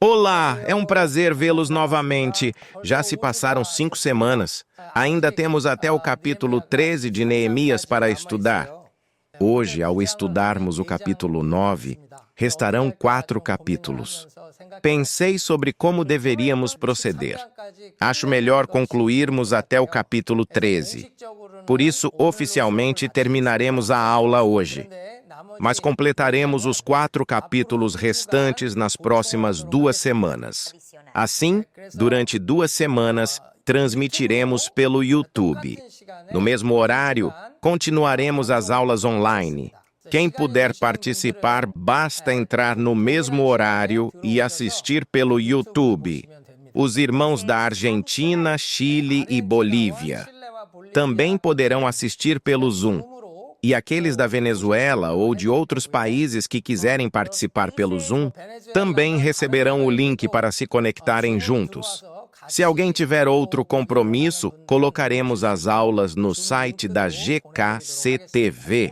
Olá, é um prazer vê-los novamente. Já se passaram 5 semanas. Ainda temos até o capítulo 13 de Neemias para estudar. Hoje, ao estudarmos o capítulo 9, restarão 4 capítulos. Pensei sobre como deveríamos proceder. Acho melhor concluirmos até o capítulo 13. Por isso, oficialmente, terminaremos a aula hoje. Mas completaremos os 4 capítulos restantes nas próximas 2 semanas. Assim, durante 2 semanas, transmitiremos pelo YouTube. No mesmo horário, continuaremos as aulas online. Quem puder participar, basta entrar no mesmo horário e assistir pelo YouTube. Os irmãos da Argentina, Chile e Bolívia também poderão assistir pelo Zoom. E aqueles da Venezuela ou de outros países que quiserem participar pelo Zoom também receberão o link para se conectarem juntos. Se alguém tiver outro compromisso, colocaremos as aulas no site da GKCTV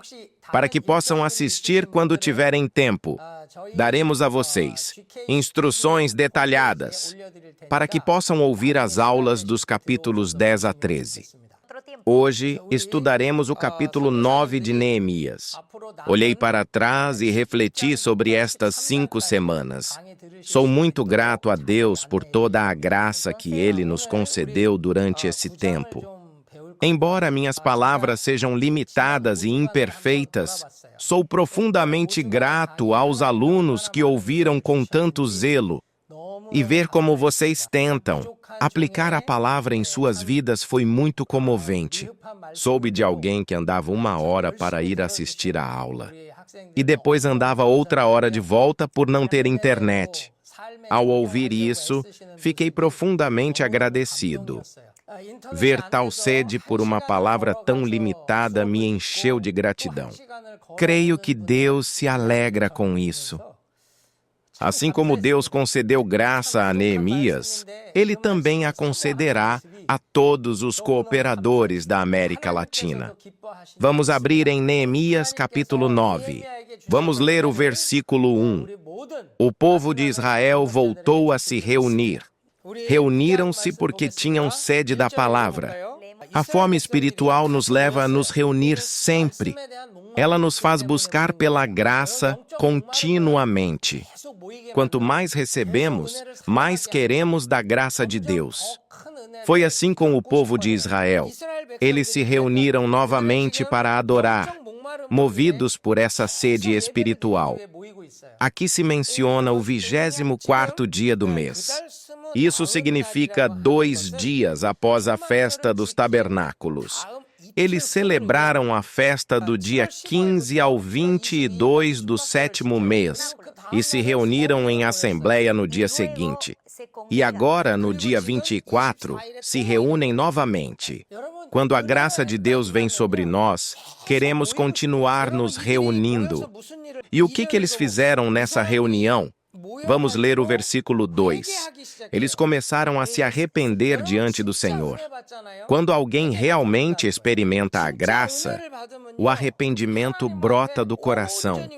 para que possam assistir quando tiverem tempo. Daremos a vocês instruções detalhadas para que possam ouvir as aulas dos capítulos 10 a 13. Hoje estudaremos o capítulo 9 de Neemias. Olhei para trás e refleti sobre estas 5 semanas. Sou muito grato a Deus por toda a graça que Ele nos concedeu durante esse tempo. Embora minhas palavras sejam limitadas e imperfeitas, sou profundamente grato aos alunos que ouviram com tanto zelo. E ver como vocês tentam aplicar a palavra em suas vidas foi muito comovente. Soube de alguém que andava 1 hora para ir assistir a aula e depois andava outra hora de volta por não ter internet. Ao ouvir isso, fiquei profundamente agradecido. Ver tal sede por uma palavra tão limitada me encheu de gratidão. Creio que Deus se alegra com isso. Assim como Deus concedeu graça a Neemias, Ele também a concederá a todos os cooperadores da América Latina. Vamos abrir em Neemias capítulo 9. Vamos ler o versículo 1. O povo de Israel voltou a se reunir. Reuniram-se porque tinham sede da palavra. A fome espiritual nos leva a nos reunir sempre. Ela nos faz buscar pela graça continuamente. Quanto mais recebemos, mais queremos da graça de Deus. Foi assim com o povo de Israel. Eles se reuniram novamente para adorar, movidos por essa sede espiritual. Aqui se menciona o 24º dia do mês. Isso significa 2 dias após a festa dos tabernáculos. Eles celebraram a festa do dia 15 ao 22 do 7º mês e se reuniram em assembleia no dia seguinte. E agora, no dia 24, se reúnem novamente. Quando a graça de Deus vem sobre nós, queremos continuar nos reunindo. E o que eles fizeram nessa reunião? Vamos ler o versículo 2. Eles começaram a se arrepender diante do Senhor. Quando alguém realmente experimenta a graça, o arrependimento brota do coração.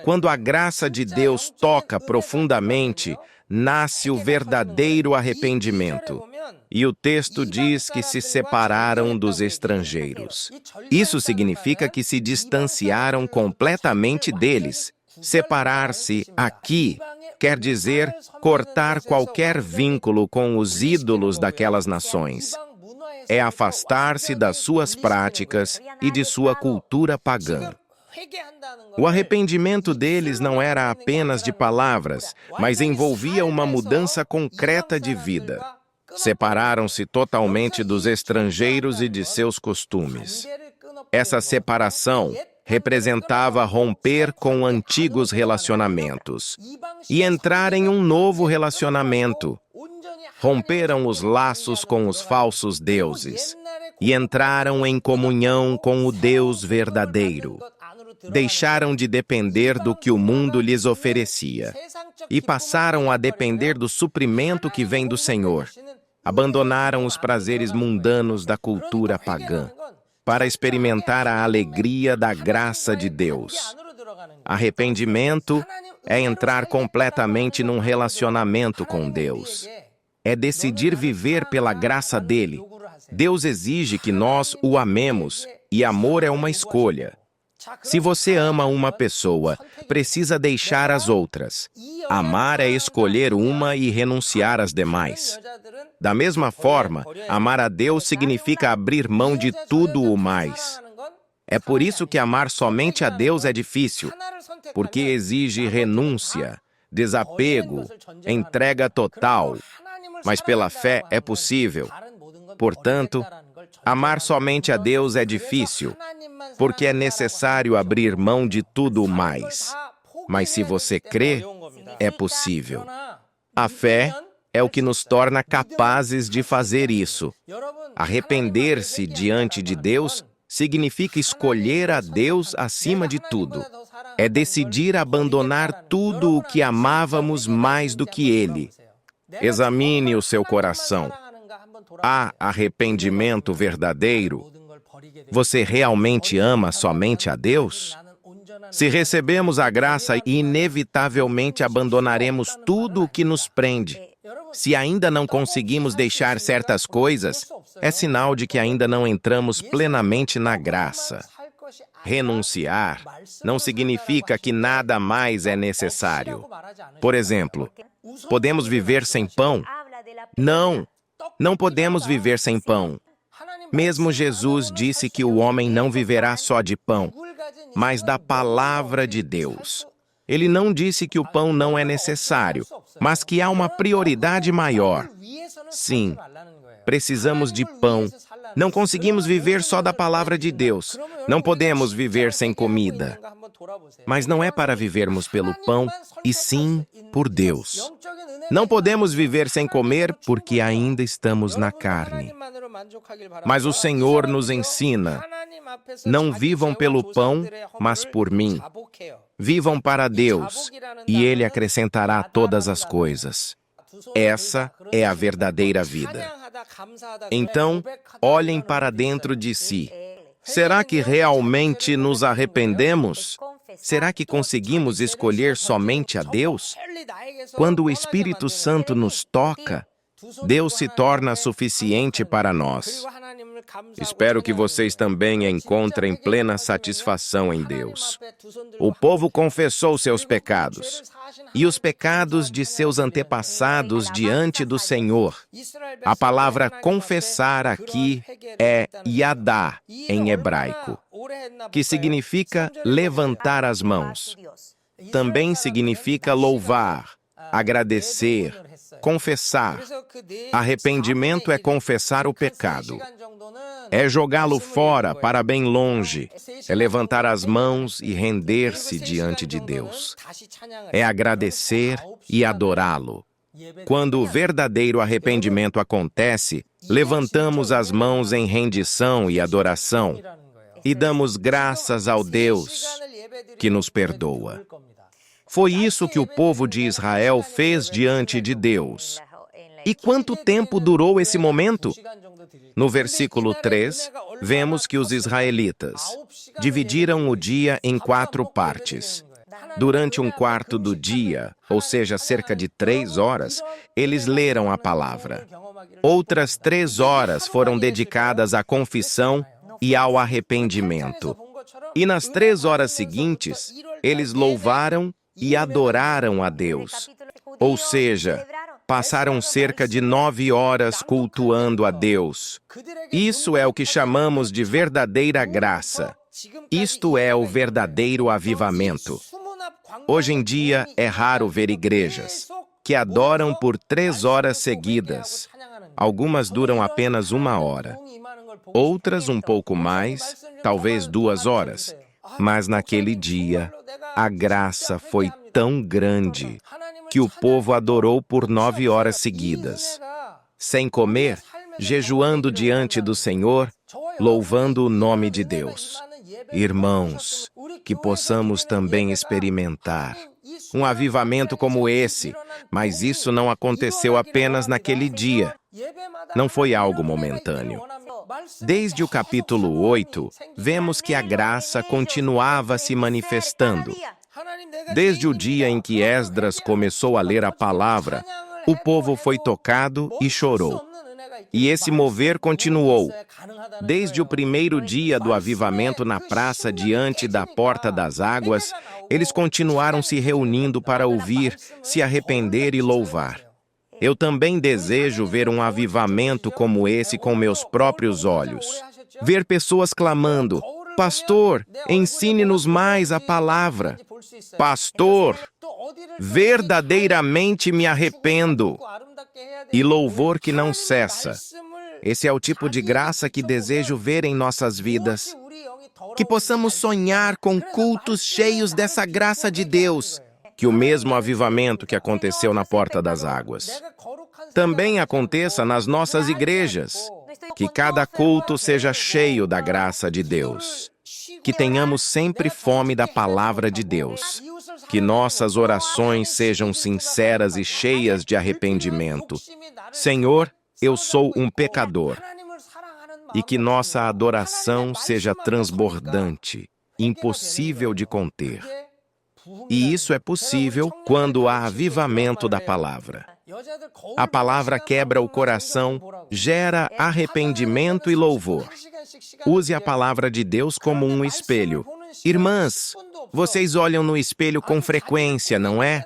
Quando a graça de Deus toca profundamente, nasce o verdadeiro arrependimento. E o texto diz que se separaram dos estrangeiros. Isso significa que se distanciaram completamente deles. Separar-se aqui quer dizer cortar qualquer vínculo com os ídolos daquelas nações. É afastar-se das suas práticas e de sua cultura pagã. O arrependimento deles não era apenas de palavras, mas envolvia uma mudança concreta de vida. Separaram-se totalmente dos estrangeiros e de seus costumes. Essa separação representava romper com antigos relacionamentos e entrar em um novo relacionamento. Romperam os laços com os falsos deuses e entraram em comunhão com o Deus verdadeiro. Deixaram de depender do que o mundo lhes oferecia e passaram a depender do suprimento que vem do Senhor. Abandonaram os prazeres mundanos da cultura pagã para experimentar a alegria da graça de Deus. Arrependimento é entrar completamente num relacionamento com Deus. É decidir viver pela graça dele. Deus exige que nós o amemos, e amor é uma escolha. Se você ama uma pessoa, precisa deixar as outras. Amar é escolher uma e renunciar às demais. Da mesma forma, amar a Deus significa abrir mão de tudo o mais. É por isso que amar somente a Deus é difícil, porque exige renúncia, desapego, entrega total. Mas pela fé é possível. Portanto, amar somente a Deus é difícil, porque é necessário abrir mão de tudo o mais. Mas se você crê, é possível. A fé é o que nos torna capazes de fazer isso. Arrepender-se diante de Deus significa escolher a Deus acima de tudo. É decidir abandonar tudo o que amávamos mais do que Ele. Examine o seu coração. Há arrependimento verdadeiro? Você realmente ama somente a Deus? Se recebemos a graça, inevitavelmente abandonaremos tudo o que nos prende. Se ainda não conseguimos deixar certas coisas, é sinal de que ainda não entramos plenamente na graça. Renunciar não significa que nada mais é necessário. Por exemplo, podemos viver sem pão? Não, não podemos viver sem pão. Mesmo Jesus disse que o homem não viverá só de pão, mas da palavra de Deus. Ele não disse que o pão não é necessário, mas que há uma prioridade maior. Sim, precisamos de pão. Não conseguimos viver só da palavra de Deus. Não podemos viver sem comida. Mas não é para vivermos pelo pão, e sim por Deus. Não podemos viver sem comer porque ainda estamos na carne. Mas o Senhor nos ensina: não vivam pelo pão, mas por mim. Vivam para Deus, e Ele acrescentará todas as coisas. Essa é a verdadeira vida. Então, olhem para dentro de si. Será que realmente nos arrependemos? Será que conseguimos escolher somente a Deus? Quando o Espírito Santo nos toca, Deus se torna suficiente para nós. Espero que vocês também encontrem plena satisfação em Deus. O povo confessou seus pecados e os pecados de seus antepassados diante do Senhor. A palavra confessar aqui é yadá, em hebraico, que significa levantar as mãos. Também significa louvar, agradecer, confessar. Arrependimento é confessar o pecado. É jogá-lo fora, para bem longe. É levantar as mãos e render-se diante de Deus. É agradecer e adorá-lo. Quando o verdadeiro arrependimento acontece, levantamos as mãos em rendição e adoração e damos graças ao Deus que nos perdoa. Foi isso que o povo de Israel fez diante de Deus. E quanto tempo durou esse momento? No versículo 3, vemos que os israelitas dividiram o dia em 4 partes. Durante um quarto do dia, ou seja, cerca de 3 horas, eles leram a palavra. Outras 3 horas foram dedicadas à confissão e ao arrependimento. E nas 3 horas seguintes, eles louvaram e adoraram a Deus. Ou seja, passaram cerca de 9 horas cultuando a Deus. Isso é o que chamamos de verdadeira graça. Isto é o verdadeiro avivamento. Hoje em dia, é raro ver igrejas que adoram por 3 horas seguidas. Algumas duram apenas 1 hora. Outras um pouco mais, talvez 2 horas. Mas naquele dia, a graça foi tão grande que o povo adorou por 9 horas seguidas, sem comer, jejuando diante do Senhor, louvando o nome de Deus. Irmãos, que possamos também experimentar um avivamento como esse, mas isso não aconteceu apenas naquele dia. Não foi algo momentâneo. Desde o capítulo 8, vemos que a graça continuava se manifestando. Desde o dia em que Esdras começou a ler a palavra, o povo foi tocado e chorou. E esse mover continuou. Desde o primeiro dia do avivamento na praça diante da Porta das Águas, eles continuaram se reunindo para ouvir, se arrepender e louvar. Eu também desejo ver um avivamento como esse com meus próprios olhos. Ver pessoas clamando: Pastor, ensine-nos mais a palavra. Pastor, verdadeiramente me arrependo. E louvor que não cessa. Esse é o tipo de graça que desejo ver em nossas vidas. Que possamos sonhar com cultos cheios dessa graça de Deus. Que o mesmo avivamento que aconteceu na Porta das Águas também aconteça nas nossas igrejas. Que cada culto seja cheio da graça de Deus. Que tenhamos sempre fome da palavra de Deus. Que nossas orações sejam sinceras e cheias de arrependimento. Senhor, eu sou um pecador. E que nossa adoração seja transbordante, impossível de conter. E isso é possível quando há avivamento da palavra. A palavra quebra o coração, gera arrependimento e louvor. Use a palavra de Deus como um espelho. Irmãs, vocês olham no espelho com frequência, não é?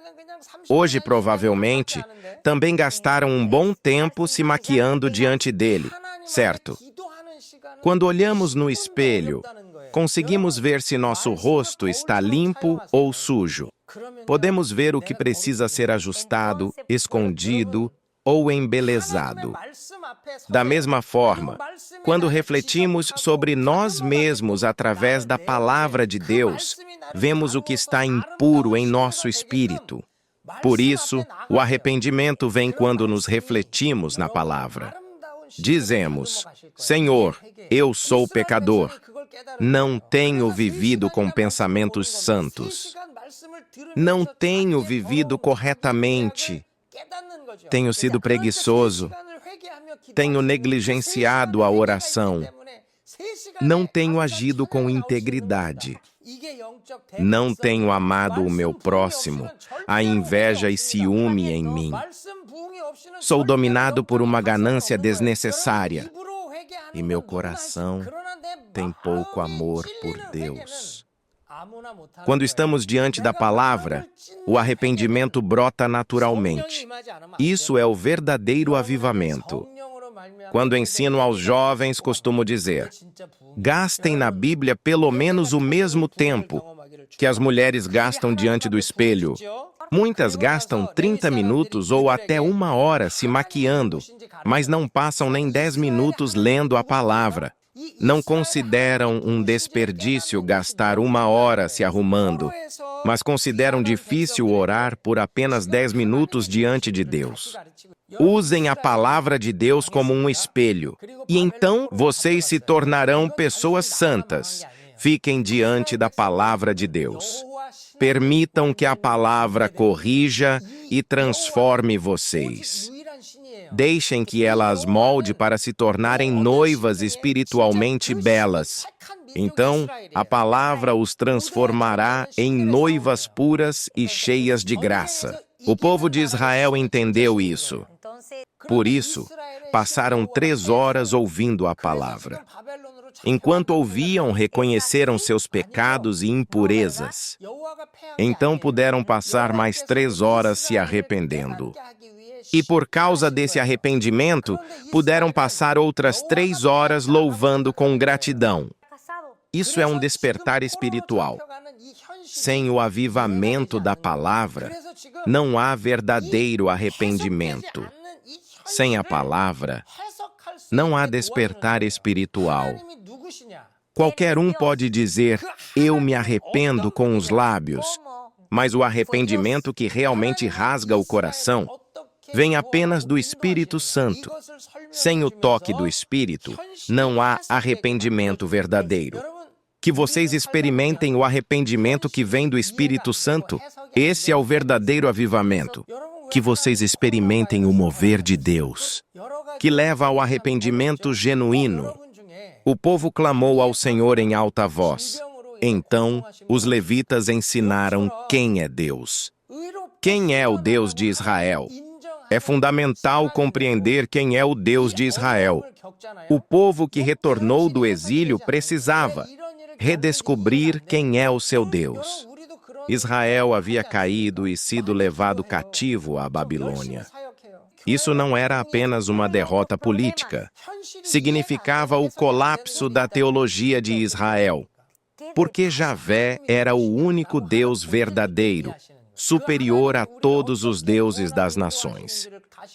Hoje, provavelmente, também gastaram um bom tempo se maquiando diante dele, certo? Quando olhamos no espelho, conseguimos ver se nosso rosto está limpo ou sujo. Podemos ver o que precisa ser ajustado, escondido ou embelezado. Da mesma forma, quando refletimos sobre nós mesmos através da palavra de Deus, vemos o que está impuro em nosso espírito. Por isso, o arrependimento vem quando nos refletimos na palavra. Dizemos: Senhor, eu sou pecador. Não tenho vivido com pensamentos santos. Não tenho vivido corretamente. Tenho sido preguiçoso. Tenho negligenciado a oração. Não tenho agido com integridade. Não tenho amado o meu próximo. Há inveja e ciúme em mim. Sou dominado por uma ganância desnecessária. E meu coração tem pouco amor por Deus. Quando estamos diante da palavra, o arrependimento brota naturalmente. Isso é o verdadeiro avivamento. Quando ensino aos jovens, costumo dizer: gastem na Bíblia pelo menos o mesmo tempo que as mulheres gastam diante do espelho. Muitas gastam 30 minutos ou até 1 hora se maquiando, mas não passam nem 10 minutos lendo a palavra. Não consideram um desperdício gastar 1 hora se arrumando, mas consideram difícil orar por apenas 10 minutos diante de Deus. Usem a palavra de Deus como um espelho, e então vocês se tornarão pessoas santas. Fiquem diante da palavra de Deus. Permitam que a palavra corrija e transforme vocês. Deixem que ela as molde para se tornarem noivas espiritualmente belas. Então, a palavra os transformará em noivas puras e cheias de graça. O povo de Israel entendeu isso. Por isso, passaram 3 horas ouvindo a palavra. Enquanto ouviam, reconheceram seus pecados e impurezas. Então puderam passar mais 3 horas se arrependendo. E por causa desse arrependimento, puderam passar outras 3 horas louvando com gratidão. Isso é um despertar espiritual. Sem o avivamento da palavra, não há verdadeiro arrependimento. Sem a palavra, não há despertar espiritual. Qualquer um pode dizer: eu me arrependo com os lábios, mas o arrependimento que realmente rasga o coração vem apenas do Espírito Santo. Sem o toque do Espírito, não há arrependimento verdadeiro. Que vocês experimentem o arrependimento que vem do Espírito Santo. Esse é o verdadeiro avivamento. Que vocês experimentem o mover de Deus, que leva ao arrependimento genuíno. O povo clamou ao Senhor em alta voz. Então, os levitas ensinaram quem é Deus. Quem é o Deus de Israel? É fundamental compreender quem é o Deus de Israel. O povo que retornou do exílio precisava redescobrir quem é o seu Deus. Israel havia caído e sido levado cativo à Babilônia. Isso não era apenas uma derrota política. Significava o colapso da teologia de Israel. Porque Javé era o único Deus verdadeiro, superior a todos os deuses das nações.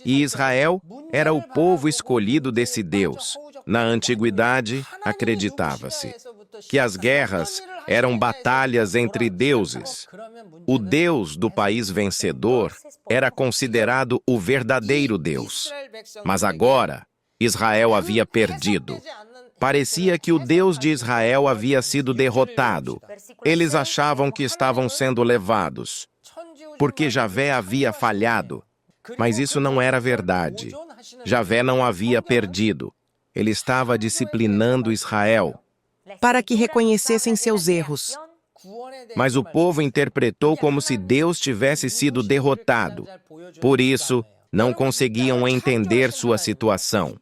E Israel era o povo escolhido desse Deus. Na antiguidade, acreditava-se que as guerras eram batalhas entre deuses. O Deus do país vencedor era considerado o verdadeiro Deus. Mas agora, Israel havia perdido. Parecia que o Deus de Israel havia sido derrotado. Eles achavam que estavam sendo levados, porque Javé havia falhado. Mas isso não era verdade. Javé não havia perdido. Ele estava disciplinando Israel, para que reconhecessem seus erros. mas o povo interpretou como se Deus tivesse sido derrotado. Por isso, não conseguiam entender sua situação.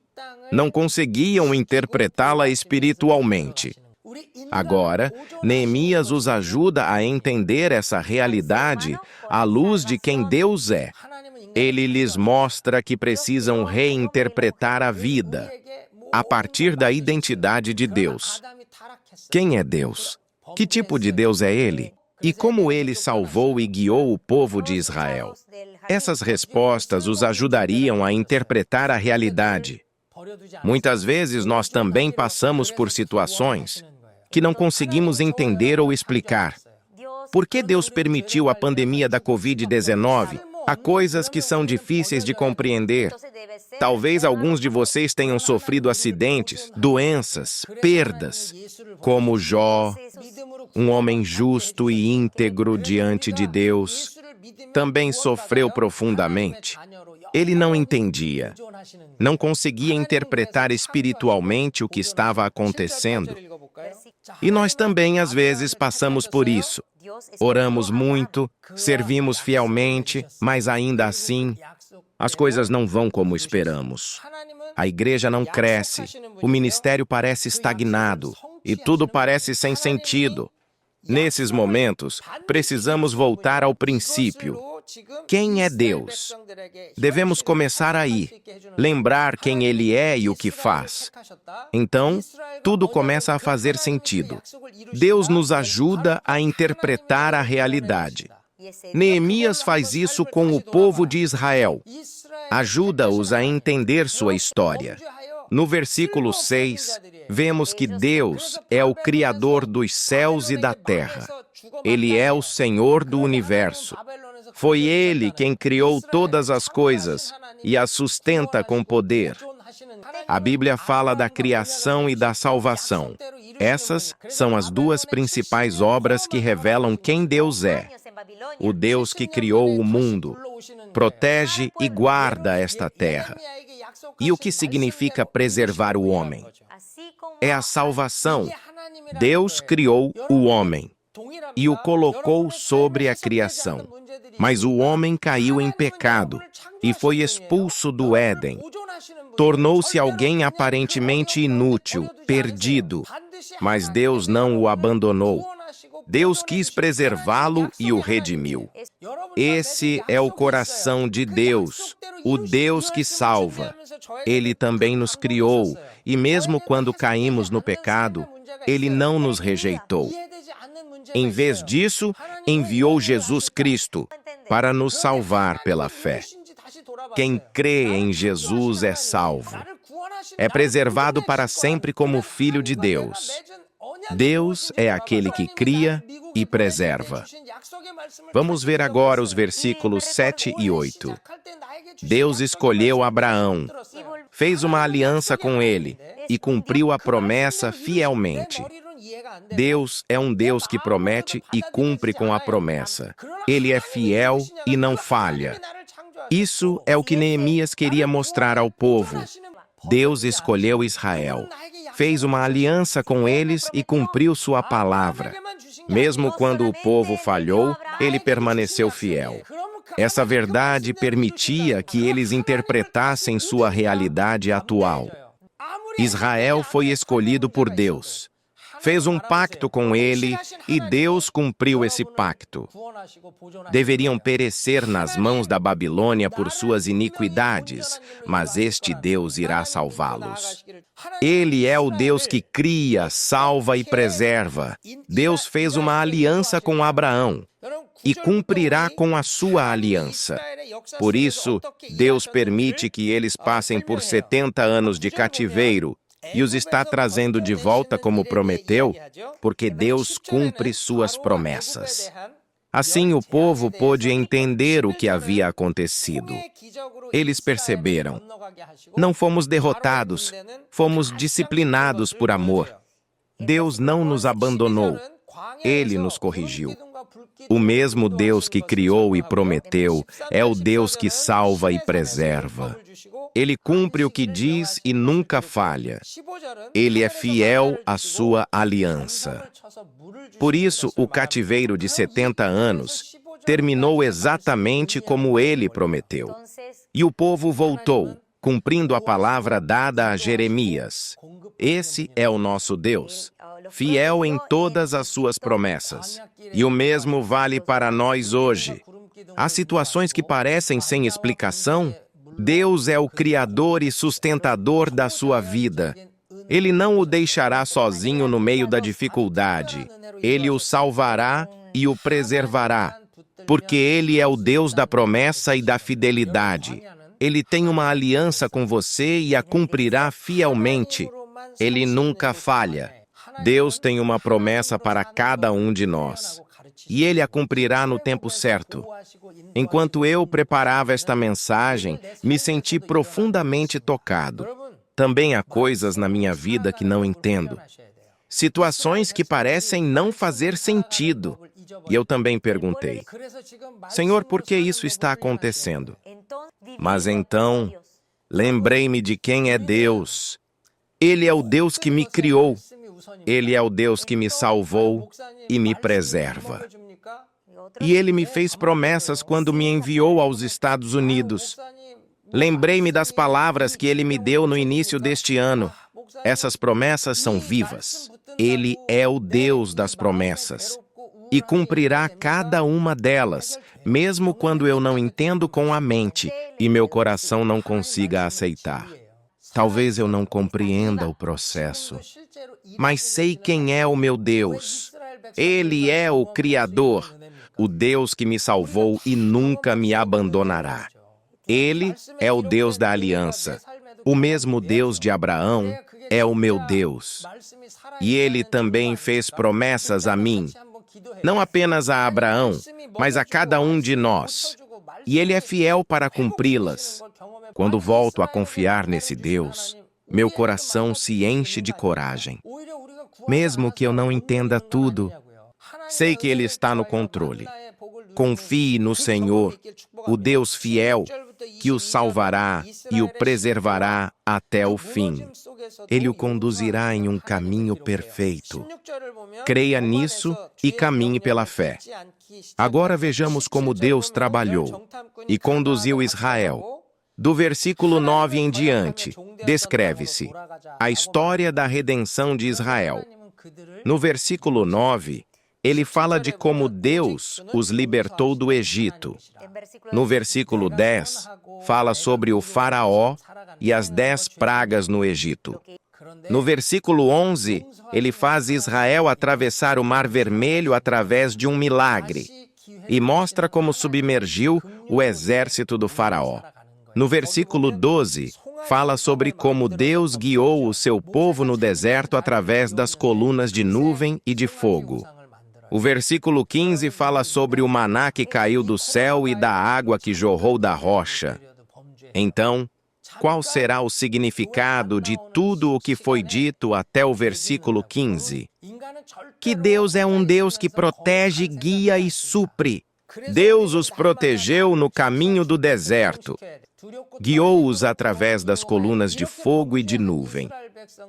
Não conseguiam interpretá-la espiritualmente. Agora, Neemias os ajuda a entender essa realidade à luz de quem Deus é. Ele lhes mostra que precisam reinterpretar a vida a partir da identidade de Deus. Quem é Deus? Que tipo de Deus é Ele? E como Ele salvou e guiou o povo de Israel? Essas respostas os ajudariam a interpretar a realidade. Muitas vezes nós também passamos por situações que não conseguimos entender ou explicar. Por que Deus permitiu a pandemia da Covid-19? Há coisas que são difíceis de compreender. Talvez alguns de vocês tenham sofrido acidentes, doenças, perdas, como Jó, um homem justo e íntegro diante de Deus, também sofreu profundamente. Ele não entendia, não conseguia interpretar espiritualmente o que estava acontecendo. E nós também, às vezes, passamos por isso. Oramos muito, servimos fielmente, mas ainda assim, as coisas não vão como esperamos. A igreja não cresce, o ministério parece estagnado e tudo parece sem sentido. Nesses momentos, precisamos voltar ao princípio. Quem é Deus? Devemos começar aí, lembrar quem Ele é e o que faz. Então, tudo começa a fazer sentido. Deus nos ajuda a interpretar a realidade. Neemias faz isso com o povo de Israel. Ajuda-os a entender sua história. No versículo 6, vemos que Deus é o Criador dos céus e da terra. Ele é o Senhor do universo. Foi Ele quem criou todas as coisas e as sustenta com poder. A Bíblia fala da criação e da salvação. Essas são as duas principais obras que revelam quem Deus é. O Deus que criou o mundo, protege e guarda esta terra. E o que significa preservar o homem? É a salvação. Deus criou o homem e o colocou sobre a criação. Mas o homem caiu em pecado e foi expulso do Éden. Tornou-se alguém aparentemente inútil, perdido. Mas Deus não o abandonou. Deus quis preservá-lo e o redimiu. Esse é o coração de Deus, o Deus que salva. Ele também nos criou, e mesmo quando caímos no pecado, Ele não nos rejeitou. Em vez disso, enviou Jesus Cristo para nos salvar pela fé. Quem crê em Jesus é salvo. É preservado para sempre como filho de Deus. Deus é aquele que cria e preserva. Vamos ver agora os versículos 7 e 8. Deus escolheu Abraão, fez uma aliança com ele e cumpriu a promessa fielmente. Deus é um Deus que promete e cumpre com a promessa. Ele é fiel e não falha. Isso é o que Neemias queria mostrar ao povo. Deus escolheu Israel, fez uma aliança com eles e cumpriu sua palavra. Mesmo quando o povo falhou, ele permaneceu fiel. Essa verdade permitia que eles interpretassem sua realidade atual. Israel foi escolhido por Deus. Fez um pacto com ele e Deus cumpriu esse pacto. Deveriam perecer nas mãos da Babilônia por suas iniquidades, mas este Deus irá salvá-los. Ele é o Deus que cria, salva e preserva. Deus fez uma aliança com Abraão e cumprirá com a sua aliança. Por isso, Deus permite que eles passem por 70 anos de cativeiro e os está trazendo de volta como prometeu, porque Deus cumpre suas promessas. Assim, o povo pôde entender o que havia acontecido. Eles perceberam: não fomos derrotados, fomos disciplinados por amor. Deus não nos abandonou, Ele nos corrigiu. O mesmo Deus que criou e prometeu é o Deus que salva e preserva. Ele cumpre o que diz e nunca falha. Ele é fiel à sua aliança. Por isso, o cativeiro de 70 anos terminou exatamente como ele prometeu. E o povo voltou, cumprindo a palavra dada a Jeremias. Esse é o nosso Deus, fiel em todas as suas promessas. E o mesmo vale para nós hoje. Há situações que parecem sem explicação. Deus é o Criador e sustentador da sua vida. Ele não o deixará sozinho no meio da dificuldade. Ele o salvará e o preservará, porque Ele é o Deus da promessa e da fidelidade. Ele tem uma aliança com você e a cumprirá fielmente. Ele nunca falha. Deus tem uma promessa para cada um de nós, e Ele a cumprirá no tempo certo. Enquanto eu preparava esta mensagem, me senti profundamente tocado. Também há coisas na minha vida que não entendo. Situações que parecem não fazer sentido. E eu também perguntei: Senhor, por que isso está acontecendo? Mas então, lembrei-me de quem é Deus. Ele é o Deus que me criou. Ele é o Deus que me salvou e me preserva. E Ele me fez promessas quando me enviou aos Estados Unidos. Lembrei-me das palavras que Ele me deu no início deste ano. Essas promessas são vivas. Ele é o Deus das promessas e cumprirá cada uma delas, mesmo quando eu não entendo com a mente e meu coração não consiga aceitar. Talvez eu não compreenda o processo, mas sei quem é o meu Deus. Ele é o Criador, o Deus que me salvou e nunca me abandonará. Ele é o Deus da aliança. O mesmo Deus de Abraão é o meu Deus. E Ele também fez promessas a mim, não apenas a Abraão, mas a cada um de nós. E Ele é fiel para cumpri-las. Quando volto a confiar nesse Deus, meu coração se enche de coragem. Mesmo que eu não entenda tudo, sei que Ele está no controle. Confie no Senhor, o Deus fiel, que o salvará e o preservará até o fim. Ele o conduzirá em um caminho perfeito. Creia nisso e caminhe pela fé. Agora vejamos como Deus trabalhou e conduziu Israel. Do versículo 9 em diante, descreve-se a história da redenção de Israel. No versículo 9, ele fala de como Deus os libertou do Egito. No versículo 10, fala sobre o faraó e as 10 pragas no Egito. No versículo 11, ele faz Israel atravessar o Mar Vermelho através de um milagre e mostra como submergiu o exército do faraó. No versículo 12, fala sobre como Deus guiou o seu povo no deserto através das colunas de nuvem e de fogo. O versículo 15 fala sobre o maná que caiu do céu e da água que jorrou da rocha. Então, qual será o significado de tudo o que foi dito até o versículo 15? Que Deus é um Deus que protege, guia e supre. Deus os protegeu no caminho do deserto. Guiou-os através das colunas de fogo e de nuvem.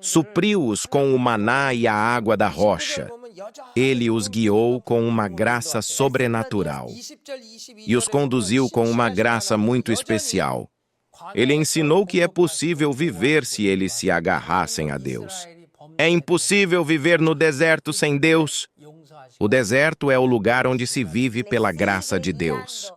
Supriu-os com o maná e a água da rocha. Ele os guiou com uma graça sobrenatural e os conduziu com uma graça muito especial. Ele ensinou que é possível viver se eles se agarrassem a Deus. É impossível viver no deserto sem Deus. O deserto é o lugar onde se vive pela graça de Deus.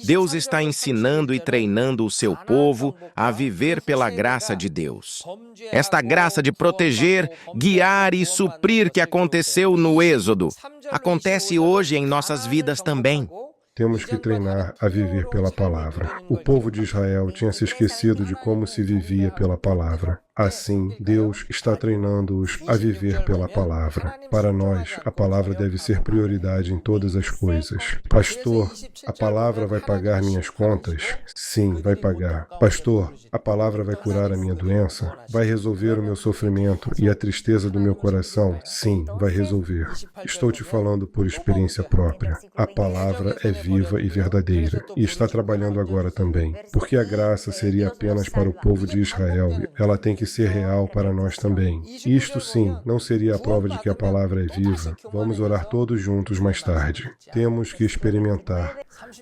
Deus está ensinando e treinando o seu povo a viver pela graça de Deus. Esta graça de proteger, guiar e suprir que aconteceu no Êxodo, acontece hoje em nossas vidas também. Temos que treinar a viver pela palavra. O povo de Israel tinha se esquecido de como se vivia pela palavra. Assim, Deus está treinando-os a viver pela palavra. Para nós, a palavra deve ser prioridade em todas as coisas. Pastor, a palavra vai pagar minhas contas? Sim, vai pagar. Pastor, a palavra vai curar a minha doença? Vai resolver o meu sofrimento e a tristeza do meu coração? Sim, vai resolver. Estou te falando por experiência própria. A palavra é viva e verdadeira, e está trabalhando agora também. Porque a graça seria apenas para o povo de Israel, ela tem que ser real para nós também. Isto sim, não seria a prova de que a palavra é viva. Vamos orar todos juntos mais tarde. Temos que experimentar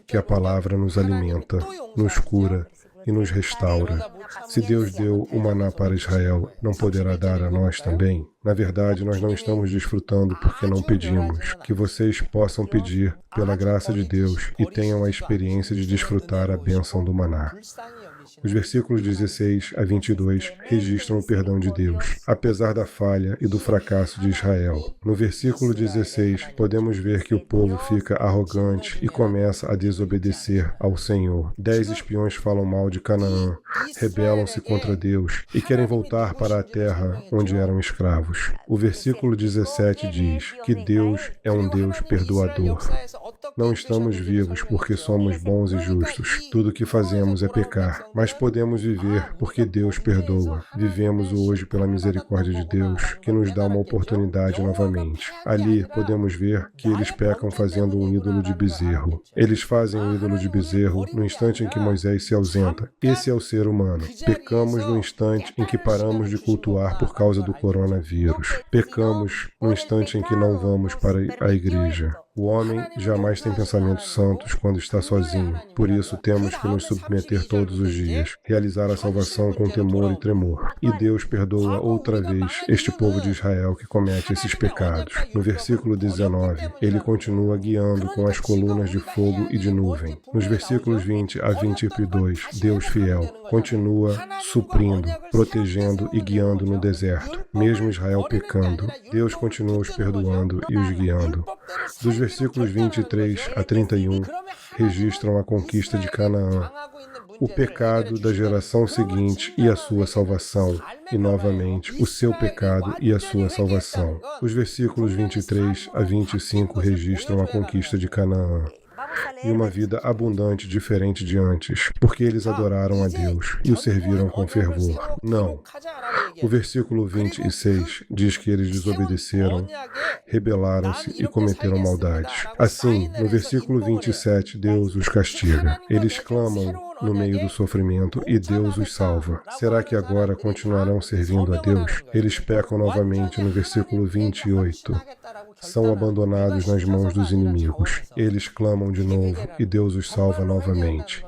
que a palavra nos alimenta, nos cura e nos restaura. Se Deus deu o maná para Israel, não poderá dar a nós também? Na verdade, nós não estamos desfrutando porque não pedimos. Que vocês possam pedir pela graça de Deus e tenham a experiência de desfrutar a bênção do maná. Os versículos 16 a 22 registram o perdão de Deus, apesar da falha e do fracasso de Israel. No versículo 16, podemos ver que o povo fica arrogante e começa a desobedecer ao Senhor. 10 espiões falam mal de Canaã, rebelam-se contra Deus e querem voltar para a terra onde eram escravos. O versículo 17 diz que Deus é um Deus perdoador. Não estamos vivos porque somos bons e justos. Tudo o que fazemos é pecar, mas podemos viver porque Deus perdoa. Vivemos hoje pela misericórdia de Deus, que nos dá uma oportunidade novamente. Ali podemos ver que eles pecam fazendo um ídolo de bezerro. Eles fazem um ídolo de bezerro no instante em que Moisés se ausenta. Esse é o ser humano. Pecamos no instante em que paramos de cultuar por causa do coronavírus. Pecamos no instante em que não vamos para a igreja. O homem jamais tem pensamentos santos quando está sozinho. Por isso, temos que nos submeter todos os dias, realizar a salvação com temor e tremor. E Deus perdoa outra vez este povo de Israel que comete esses pecados. No versículo 19, ele continua guiando com as colunas de fogo e de nuvem. Nos versículos 20 a 22, Deus fiel continua suprindo, protegendo e guiando no deserto. Mesmo Israel pecando, Deus continua os perdoando e os guiando. Dos versículos 23 a 31 registram a conquista de Canaã, o pecado da geração seguinte e a sua salvação, e novamente o seu pecado e a sua salvação. Os versículos 23 a 25 registram a conquista de Canaã e uma vida abundante diferente de antes, porque eles adoraram a Deus e o serviram com fervor. Não. O versículo 26 diz que eles desobedeceram, rebelaram-se e cometeram maldades. Assim, no versículo 27, Deus os castiga. Eles clamam no meio do sofrimento e Deus os salva. Será que agora continuarão servindo a Deus? Eles pecam novamente no versículo 28. São abandonados nas mãos dos inimigos. Eles clamam de novo e Deus os salva novamente.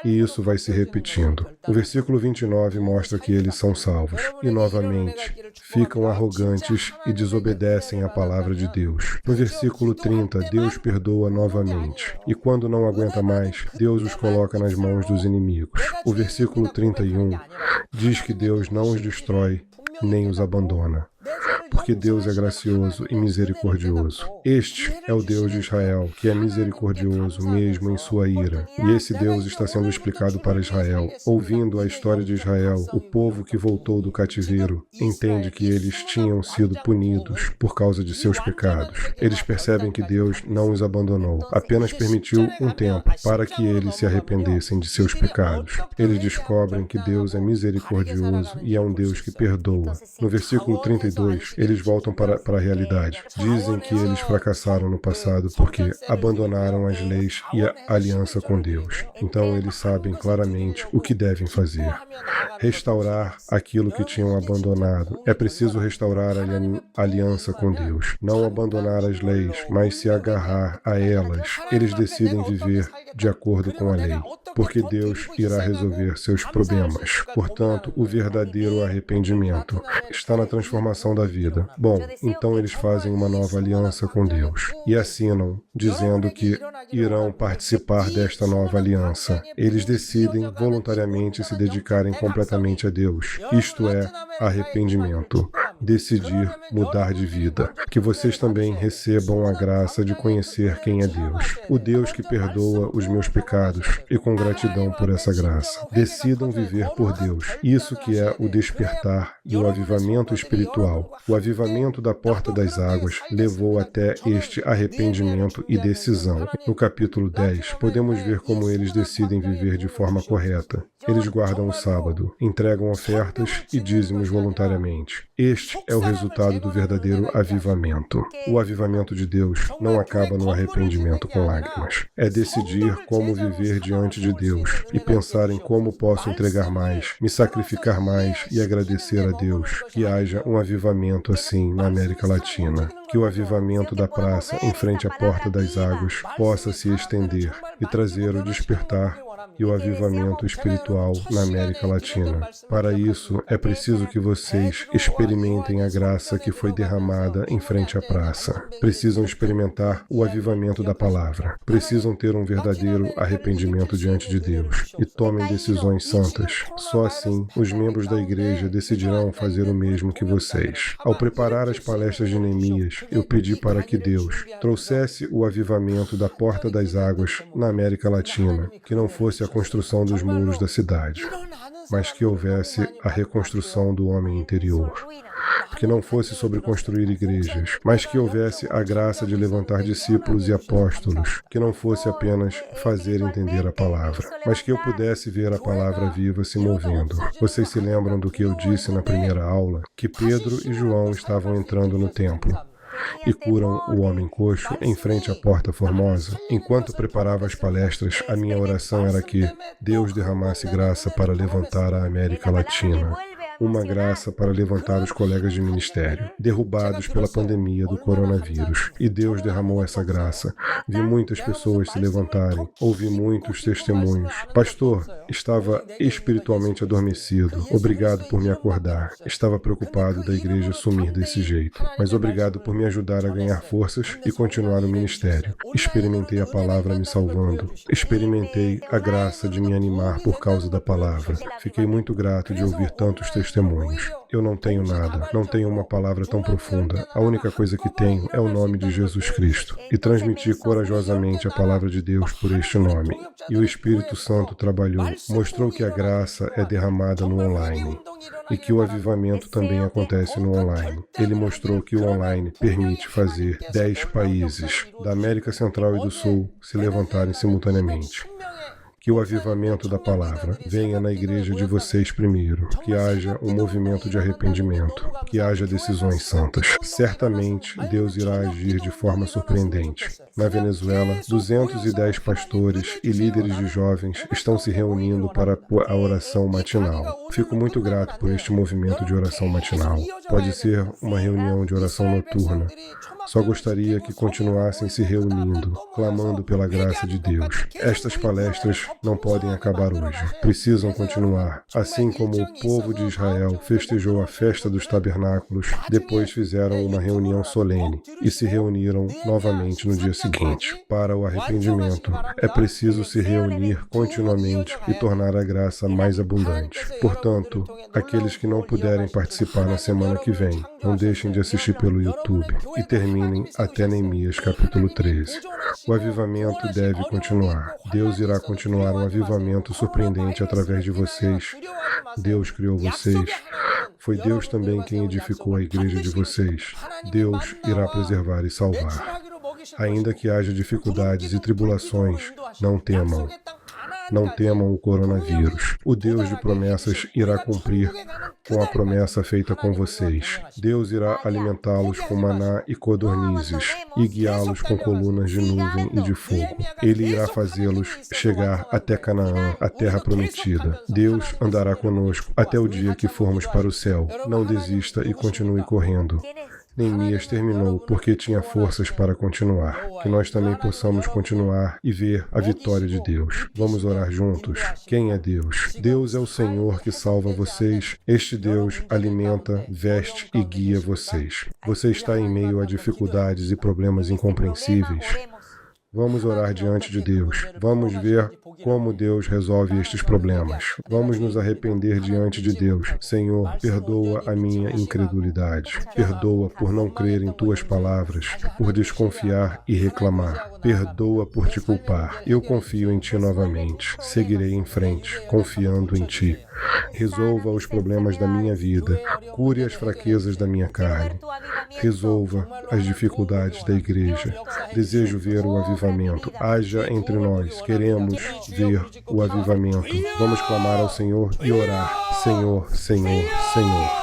E isso vai se repetindo. O versículo 29 mostra que eles são salvos. E novamente, ficam arrogantes e desobedecem à palavra de Deus. No versículo 30, Deus perdoa novamente. E quando não aguenta mais, Deus os coloca nas mãos dos inimigos. O versículo 31 diz que Deus não os destrói nem os abandona, porque Deus é gracioso e misericordioso. Este é o Deus de Israel, que é misericordioso mesmo em sua ira. E esse Deus está sendo explicado para Israel. Ouvindo a história de Israel, o povo que voltou do cativeiro entende que eles tinham sido punidos por causa de seus pecados. Eles percebem que Deus não os abandonou, apenas permitiu um tempo para que eles se arrependessem de seus pecados. Eles descobrem que Deus é misericordioso e é um Deus que perdoa. No versículo 32, eles voltam para a realidade. Dizem que eles fracassaram no passado porque abandonaram as leis e a aliança com Deus. Então eles sabem claramente o que devem fazer. Restaurar aquilo que tinham abandonado. É preciso restaurar a aliança com Deus. Não abandonar as leis, mas se agarrar a elas. Eles decidem viver de acordo com a lei, porque Deus irá resolver seus problemas. Portanto, o verdadeiro arrependimento está na transformação da vida. Bom, então eles fazem uma nova aliança com Deus e assinam, dizendo que irão participar desta nova aliança. Eles decidem voluntariamente se dedicarem completamente a Deus. Isto é arrependimento. Decidir mudar de vida. Que vocês também recebam a graça de conhecer quem é Deus. O Deus que perdoa os meus pecados e com gratidão por essa graça. Decidam viver por Deus. Isso que é o despertar e o avivamento espiritual. O avivamento da porta das águas levou até este arrependimento e decisão. No capítulo 10, podemos ver como eles decidem viver de forma correta. Eles guardam o sábado, entregam ofertas e dízimos voluntariamente. Este é o resultado do verdadeiro avivamento. O avivamento de Deus não acaba no arrependimento com lágrimas. É decidir como viver diante de Deus e pensar em como posso entregar mais, me sacrificar mais e agradecer a Deus. Que haja um avivamento assim na América Latina. Que o avivamento da praça em frente à porta das águas possa se estender e trazer o despertar e o avivamento espiritual na América Latina. Para isso, é preciso que vocês experimentem a graça que foi derramada em frente à praça. Precisam experimentar o avivamento da palavra. Precisam ter um verdadeiro arrependimento diante de Deus e tomem decisões santas. Só assim, os membros da igreja decidirão fazer o mesmo que vocês. Ao preparar as palestras de Neemias, eu pedi para que Deus trouxesse o avivamento da porta das águas na América Latina, que não fosse a construção dos muros da cidade, mas que houvesse a reconstrução do homem interior. Que não fosse sobre construir igrejas, mas que houvesse a graça de levantar discípulos e apóstolos, que não fosse apenas fazer entender a palavra, mas que eu pudesse ver a palavra viva se movendo. Vocês se lembram do que eu disse na primeira aula? Que Pedro e João estavam entrando no templo e curam o homem coxo em frente à Porta Formosa. Enquanto preparava as palestras, a minha oração era que Deus derramasse graça para levantar a América Latina. Uma graça para levantar os colegas de ministério, derrubados pela pandemia do coronavírus. E Deus derramou essa graça. Vi muitas pessoas se levantarem, ouvi muitos testemunhos. Pastor, estava espiritualmente adormecido. Obrigado por me acordar. Estava preocupado da igreja sumir desse jeito. Mas obrigado por me ajudar a ganhar forças e continuar o ministério. Experimentei a palavra me salvando. Experimentei a graça de me animar por causa da palavra. Fiquei muito grato de ouvir tantos testemunhos. Eu não tenho nada, não tenho uma palavra tão profunda. A única coisa que tenho é o nome de Jesus Cristo. E transmiti corajosamente a palavra de Deus por este nome. E o Espírito Santo trabalhou, mostrou que a graça é derramada no online. E que o avivamento também acontece no online. Ele mostrou que o online permite fazer 10 países da América Central e do Sul se levantarem simultaneamente. Que o avivamento da palavra venha na igreja de vocês primeiro, que haja um movimento de arrependimento, que haja decisões santas. Certamente, Deus irá agir de forma surpreendente. Na Venezuela, 210 pastores e líderes de jovens estão se reunindo para a oração matinal. Fico muito grato por este movimento de oração matinal. Pode ser uma reunião de oração noturna. Só gostaria que continuassem se reunindo, clamando pela graça de Deus. Estas palestras não podem acabar hoje. Precisam continuar. Assim como o povo de Israel festejou a festa dos tabernáculos, depois fizeram uma reunião solene e se reuniram novamente no dia seguinte. Para o arrependimento, é preciso se reunir continuamente e tornar a graça mais abundante. Portanto, aqueles que não puderem participar na semana que vem, não deixem de assistir pelo YouTube e terminem até Neemias capítulo 13. O avivamento deve continuar. Deus irá continuar um avivamento surpreendente através de vocês. Deus criou vocês. Foi Deus também quem edificou a igreja de vocês. Deus irá preservar e salvar. Ainda que haja dificuldades e tribulações, não temam. Não temam o coronavírus. O Deus de promessas irá cumprir com a promessa feita com vocês. Deus irá alimentá-los com maná e codornizes e guiá-los com colunas de nuvem e de fogo. Ele irá fazê-los chegar até Canaã, a terra prometida. Deus andará conosco até o dia que formos para o céu. Não desista e continue correndo. Neemias terminou porque tinha forças para continuar. Que nós também possamos continuar e ver a vitória de Deus. Vamos orar juntos? Quem é Deus? Deus é o Senhor que salva vocês. Este Deus alimenta, veste e guia vocês. Você está em meio a dificuldades e problemas incompreensíveis? Vamos orar diante de Deus. Vamos ver como Deus resolve estes problemas. Vamos nos arrepender diante de Deus. Senhor, perdoa a minha incredulidade. Perdoa por não crer em Tuas palavras, por desconfiar e reclamar. Perdoa por te culpar. Eu confio em Ti novamente. Seguirei em frente, confiando em Ti. Resolva os problemas da minha vida. Cure as fraquezas da minha carne. Resolva as dificuldades da igreja. Desejo ver o avivamento. Haja entre nós. Queremos ver o avivamento. Vamos clamar ao Senhor e orar. Senhor, Senhor, Senhor.